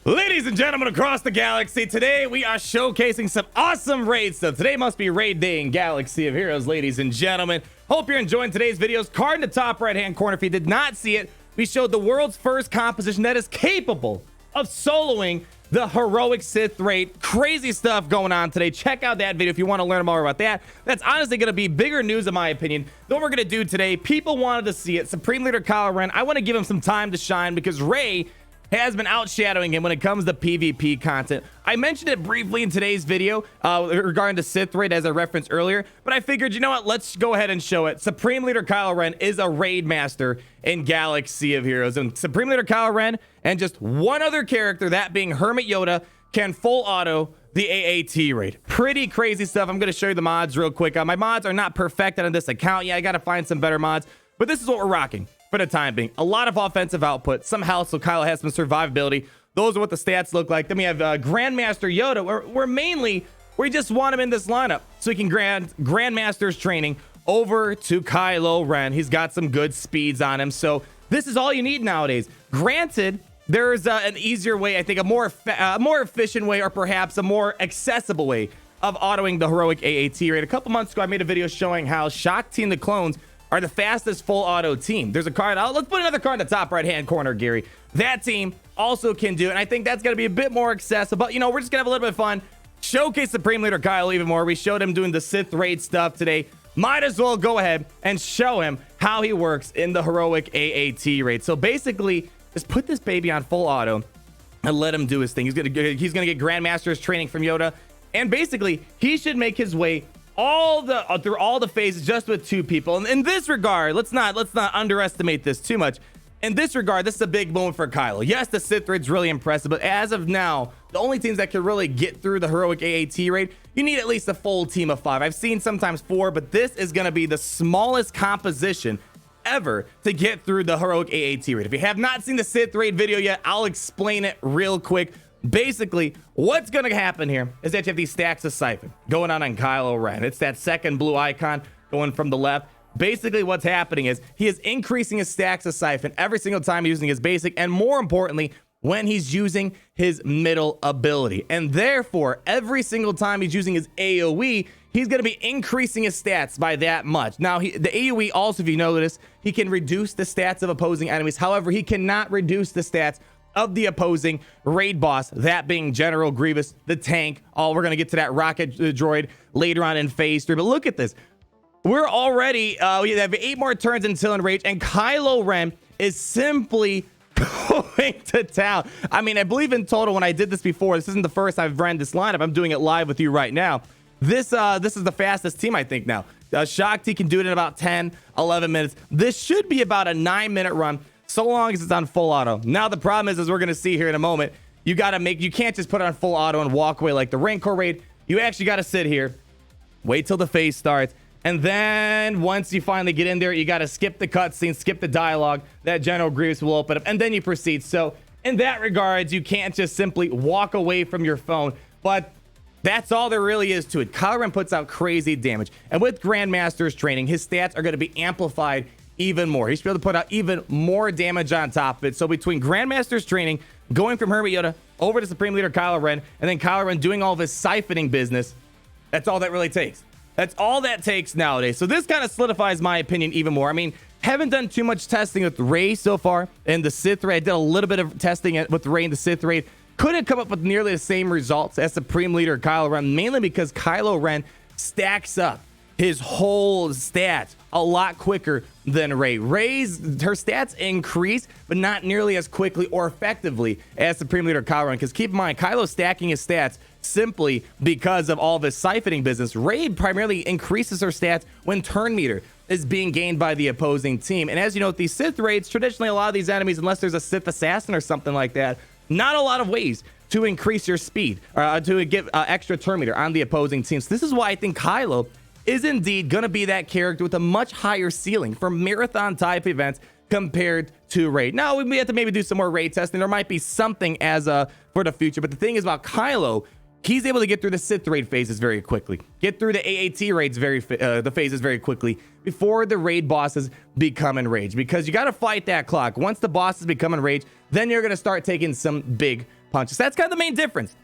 Ladies and gentlemen across the galaxy, today we are showcasing some awesome raid stuff. Today must be raid day in Galaxy of Heroes, ladies and gentlemen. Hope you're enjoying today's videos. Card in the top right hand corner. If you did not see it, we showed the world's first composition that is capable of soloing the Heroic Sith Raid. Crazy stuff going on today. Check out that video if you want to learn more about that. That's honestly going to be bigger news in my opinion than what we're going to do today. People wanted to see it. Supreme Leader Kylo, I want to give him some time to shine because Rey has been outshadowing him when it comes to PvP content. I mentioned it briefly in today's video regarding the Sith Raid as I referenced earlier, but I figured, you know what, let's go ahead and show it. Supreme Leader Kylo Ren is a raid master in Galaxy of Heroes, and Supreme Leader Kylo Ren and just one other character, that being Hermit Yoda, can full auto the AAT raid. Pretty crazy stuff. I'm going to show you the mods real quick. My mods are not perfected on this account yet. I got to find some better mods, but this is what we're rocking for the time being. A lot of offensive output, some health, so Kylo has some survivability. Those are what the stats look like. Then we have Grandmaster Yoda, where we just want him in this lineup so he can Grandmaster's training over to Kylo Ren. He's got some good speeds on him, so this is all you need nowadays. Granted, there's an easier way, I think, a more efficient way, or perhaps a more accessible way of autoing the Heroic AAT raid. A couple months ago, I made a video showing how Shock Team the Clones are the fastest full auto team. There's a card. Let's put another card in the top right hand corner, Gary. That team also can do it, and I think that's going to be a bit more accessible. But, you know, we're just going to have a little bit of fun. Showcase Supreme Leader Kylo even more. We showed him doing the Sith Raid stuff today. Might as well go ahead and show him how he works in the Heroic AAT raid. So basically, just put this baby on full auto and let him do his thing. He's gonna get Grandmaster's training from Yoda, and basically he should make his way through all the phases just with two people. And in this regard, let's not underestimate this too much. In this regard, this is a big moment for Kylo. Yes, the Sith Raid's really impressive, but as of now, the only teams that can really get through the Heroic AAT raid, you need at least a full team of 5. I've seen sometimes 4, but this is going to be the smallest composition ever to get through the Heroic AAT raid. If you have not seen the Sith Raid video yet, I'll explain it real quick. Basically, what's going to happen here is that you have these stacks of siphon going on Kylo Ren. It's that second blue icon going from the left. Basically, what's happening is he is increasing his stacks of siphon every single time using his basic, and more importantly, when he's using his middle ability. And therefore, every single time he's using his AoE, he's going to be increasing his stats by that much. Now, the AoE also, if you notice, he can reduce the stats of opposing enemies. However, he cannot reduce the stats of the opposing raid boss, that being General Grievous, the tank. We're going to get to that rocket droid later on in phase 3. But look at this. We're already, we have 8 more turns until Enrage, and Kylo Ren is simply going to town. I mean, I believe in total, when I did this before, this isn't the first I've ran this lineup. I'm doing it live with you right now. This is the fastest team, I think, now. Shock T can do it in about 10, 11 minutes. This should be about a 9-minute run, so long as it's on full auto. Now, the problem is, as we're going to see here in a moment, you can't just put it on full auto and walk away like the Rancor raid. You actually got to sit here, wait till the phase starts, and then once you finally get in there, you got to skip the cutscene, skip the dialogue. That General Grievous will open up, and then you proceed. So in that regards, you can't just simply walk away from your phone. But that's all there really is to it. Kylo Ren puts out crazy damage, and with Grandmaster's training, his stats are going to be amplified even more. He should be able to put out even more damage on top of it. So between Grandmaster's training, going from Hermit Yoda over to Supreme Leader Kylo Ren, and then Kylo Ren doing all of his siphoning business, that's all that really takes. That's all that takes nowadays. So this kind of solidifies my opinion even more. I mean, haven't done too much testing with Rey so far in the Sith Raid. I did a little bit of testing with Rey in the Sith Raid. Couldn't come up with nearly the same results as Supreme Leader Kylo Ren, mainly because Kylo Ren stacks up his whole stats a lot quicker than Rey. Her stats increase, but not nearly as quickly or effectively as Supreme Leader Kylo Ren. Because keep in mind, Kylo's stacking his stats simply because of all this siphoning business. Rey primarily increases her stats when turn meter is being gained by the opposing team. And as you know, with these Sith raids, traditionally a lot of these enemies, unless there's a Sith assassin or something like that, not a lot of ways to increase your speed or to get extra turn meter on the opposing team. So this is why I think Kylo is indeed going to be that character with a much higher ceiling for marathon type events compared to Raid. Now, we have to maybe do some more Raid testing. There might be something as for the future, but the thing is about Kylo, he's able to get through the Sith Raid phases very quickly, get through the AAT raids the phases very quickly before the raid bosses become enraged, because you got to fight that clock. Once the bosses become enraged, then you're going to start taking some big punches. That's kind of the main difference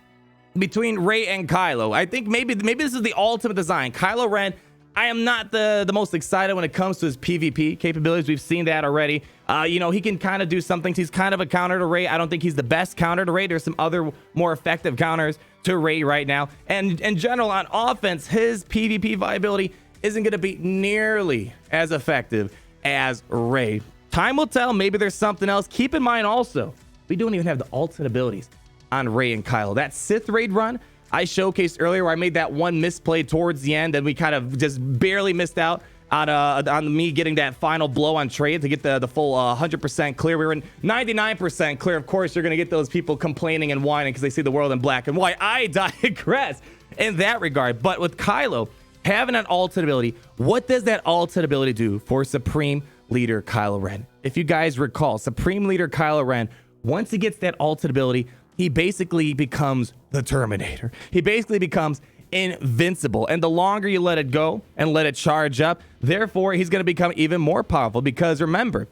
between Rey and Kylo. I think maybe this is the ultimate design. Kylo Ren, I am not the most excited when it comes to his PvP capabilities. We've seen that already. You know, he can kind of do some things. He's kind of a counter to Rey. I don't think he's the best counter to Rey. There's some other more effective counters to Rey right now. And in general, on offense, his PvP viability isn't going to be nearly as effective as Rey. Time will tell. Maybe there's something else. Keep in mind also, we don't even have the ultimate abilities on Rey and Kylo. That Sith Raid run I showcased earlier, where I made that one misplay towards the end, and we kind of just barely missed out on me getting that final blow on trade to get the full 100% clear. We were in 99% clear. Of course, you're going to get those people complaining and whining because they see the world in black and white. I digress in that regard. But with Kylo having an ultimate ability, what does that ultimate ability do for Supreme Leader Kylo Ren? If you guys recall, Supreme Leader Kylo Ren, once he gets that ultimate ability, he basically becomes the Terminator. He basically becomes invincible. And the longer you let it go and let it charge up, therefore, he's going to become even more powerful. Because remember,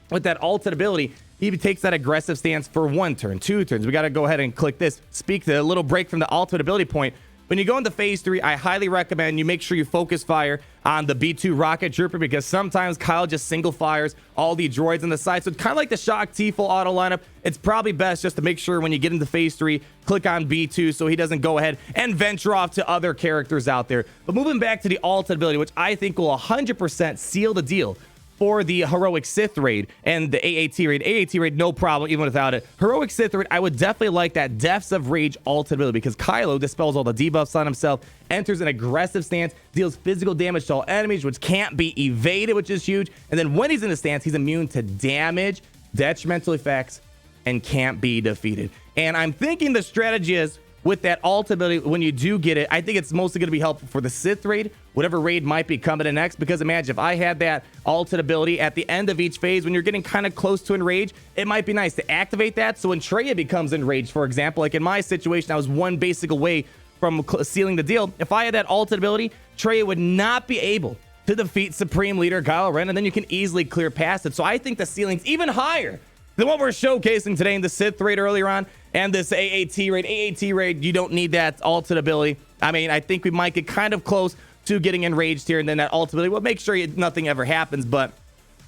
with that ultimate ability, he takes that aggressive stance for 1 turn, 2 turns. We got to go ahead and click this. Speak to a little break from the ultimate ability point. When you go into phase 3, I highly recommend you make sure you focus fire on the B2 rocket trooper, because sometimes Kyle just single fires all the droids on the side. So it's kind of like the Shock T full auto lineup. It's probably best just to make sure when you get into phase 3, click on B2 so he doesn't go ahead and venture off to other characters out there. But moving back to the ultimate ability, which I think will 100% seal the deal for the Heroic Sith Raid and the AAT Raid. AAT Raid, no problem, even without it. Heroic Sith Raid, I would definitely like that Depths of Rage ultimate ability, because Kylo dispels all the debuffs on himself, enters an aggressive stance, deals physical damage to all enemies, which can't be evaded, which is huge. And then when he's in the stance, he's immune to damage, detrimental effects, and can't be defeated. And I'm thinking the strategy is, with that ultimate ability, when you do get it, I think it's mostly going to be helpful for the Sith Raid, whatever raid might be coming in next. Because imagine if I had that ultimate ability at the end of each phase, when you're getting kind of close to enrage, it might be nice to activate that. So when Traya becomes enraged, for example, like in my situation, I was one basic away from sealing the deal. If I had that ultimate ability, Traya would not be able to defeat Supreme Leader Kylo Ren, and then you can easily clear past it. So I think the ceiling's even higher than what we're showcasing today in the Sith Raid earlier on, and this AAT Raid. AAT Raid, you don't need that ultimate ability. I mean, I think we might get kind of close to getting enraged here, and then that ultimate ability, well, make sure nothing ever happens, but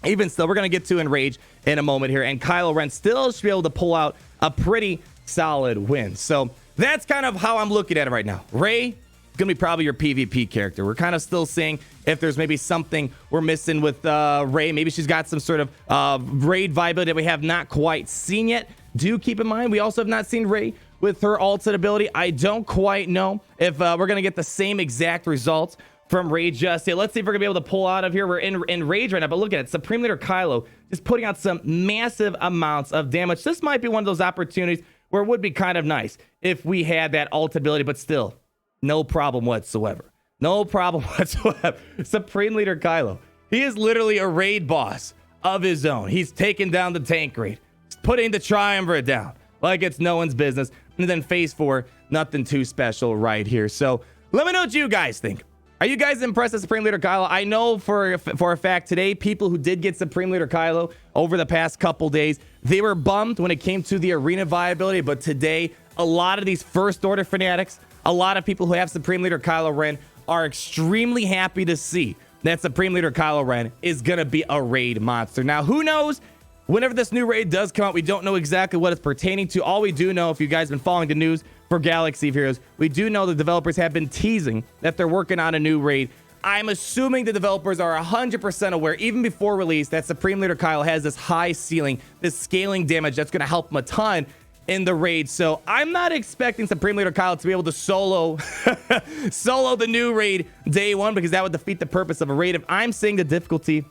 even still, we're going to get to enrage in a moment here, and Kylo Ren still should be able to pull out a pretty solid win. So that's kind of how I'm looking at it right now. Rey, going to be probably your PvP character. We're kind of still seeing if there's maybe something we're missing with Rey. Maybe she's got some sort of raid viability that we have not quite seen yet. Do keep in mind, we also have not seen Rey with her ultimate ability. I don't quite know if we're going to get the same exact results from Rey just yet. Let's see if we're going to be able to pull out of here. We're in rage right now, but look at it. Supreme Leader Kylo is putting out some massive amounts of damage. This might be one of those opportunities where it would be kind of nice if we had that ultimate ability, but still, no problem whatsoever. No problem whatsoever. Supreme Leader Kylo, he is literally a raid boss of his own. He's taking down the tank raid, putting the triumvirate down like it's no one's business. And then phase 4, nothing too special right here. So let me know what you guys think. Are you guys impressed with Supreme Leader Kylo? I know for a fact today, people who did get Supreme Leader Kylo over the past couple days, they were bummed when it came to the arena viability. But today, a lot of these first order fanatics, a lot of people who have Supreme Leader Kylo Ren are extremely happy to see that Supreme Leader Kylo Ren is going to be a raid monster. Now, who knows? Whenever this new raid does come out, we don't know exactly what it's pertaining to. All we do know, if you guys have been following the news for Galaxy of Heroes, we do know the developers have been teasing that they're working on a new raid. I'm assuming the developers are 100% aware, even before release, that Supreme Leader Kylo has this high ceiling, this scaling damage that's going to help him a ton in the raid. So I'm not expecting Supreme Leader Kylo to be able to solo the new raid day 1, because that would defeat the purpose of a raid. If I'm seeing the difficulty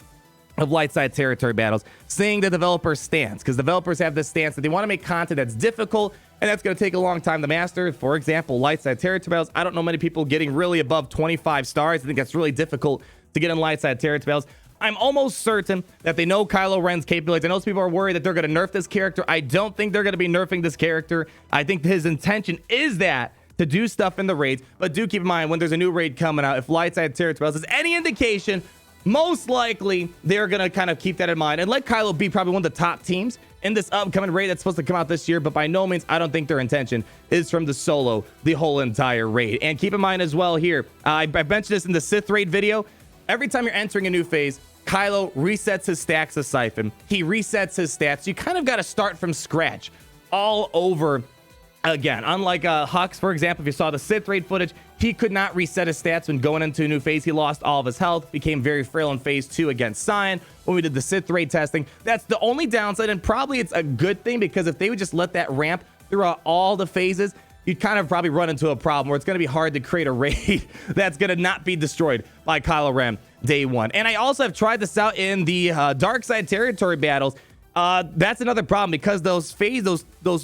of light side territory battles, seeing the developers' stance, because developers have this stance that they want to make content that's difficult and that's going to take a long time to master. For example, light side territory battles, I don't know many people getting really above 25 stars. I think that's really difficult to get in light side territory battles. I'm almost certain that they know Kylo Ren's capabilities. I know some people are worried that they're going to nerf this character. I don't think they're going to be nerfing this character. I think his intention is that to do stuff in the raids. But do keep in mind, when there's a new raid coming out, if light side territories is any indication, most likely they're going to kind of keep that in mind and let Kylo be probably one of the top teams in this upcoming raid that's supposed to come out this year. But by no means, I don't think their intention is from the solo the whole entire raid. And keep in mind as well here, I mentioned this in the Sith Raid video. Every time you're entering a new phase, Kylo resets his stacks of Siphon. He resets his stats. You kind of got to start from scratch all over again. Unlike Hux, for example, if you saw the Sith Raid footage, he could not reset his stats when going into a new phase. He lost all of his health, became very frail in phase 2 against Cyan when we did the Sith Raid testing. That's the only downside, and probably it's a good thing, because if they would just let that ramp throughout all the phases, you'd kind of probably run into a problem where it's going to be hard to create a raid that's going to not be destroyed by Kylo Ren day one. And I also have tried this out in the dark side territory battles. That's another problem, because those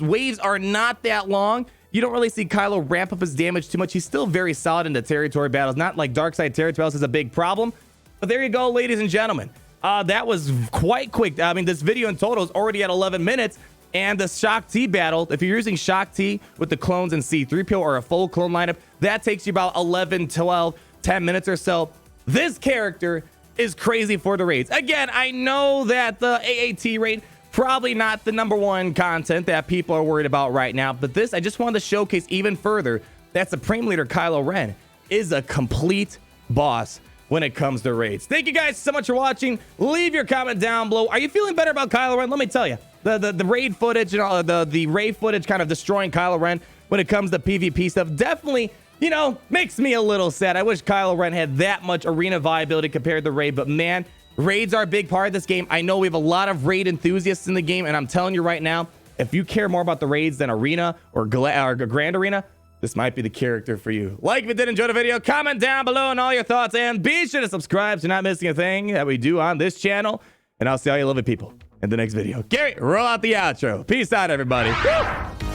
waves are not that long. You don't really see Kylo ramp up his damage too much. He's still very solid in the territory battles. Not like dark side territory battles is a big problem. But there you go, ladies and gentlemen. That was quite quick. I mean, this video in total is already at 11 minutes. And the Shock T battle, if you're using Shock T with the clones and C-3PO or a full clone lineup, that takes you about 11, 12, 10 minutes or so. This character is crazy for the raids. Again, I know that the AAT raid, probably not the #1 content that people are worried about right now, but this, I just wanted to showcase even further that Supreme Leader Kylo Ren is a complete boss when it comes to raids. Thank you guys so much for watching. Leave your comment down below. Are you feeling better about Kylo Ren? Let me tell you, the raid footage and all the raid footage kind of destroying Kylo Ren when it comes to PvP stuff definitely, you know, makes me a little sad. I wish Kylo Ren had that much arena viability compared to raid, but man, raids are a big part of this game. I know we have a lot of raid enthusiasts in the game, and I'm telling you right now, if you care more about the raids than arena or Grand Arena, this might be the character for you. Like if you did enjoy the video, comment down below on all your thoughts, and be sure to subscribe so you're not missing a thing that we do on this channel. And I'll see all you lovely people in the next video. Gary, roll out the outro. Peace out, everybody. Woo!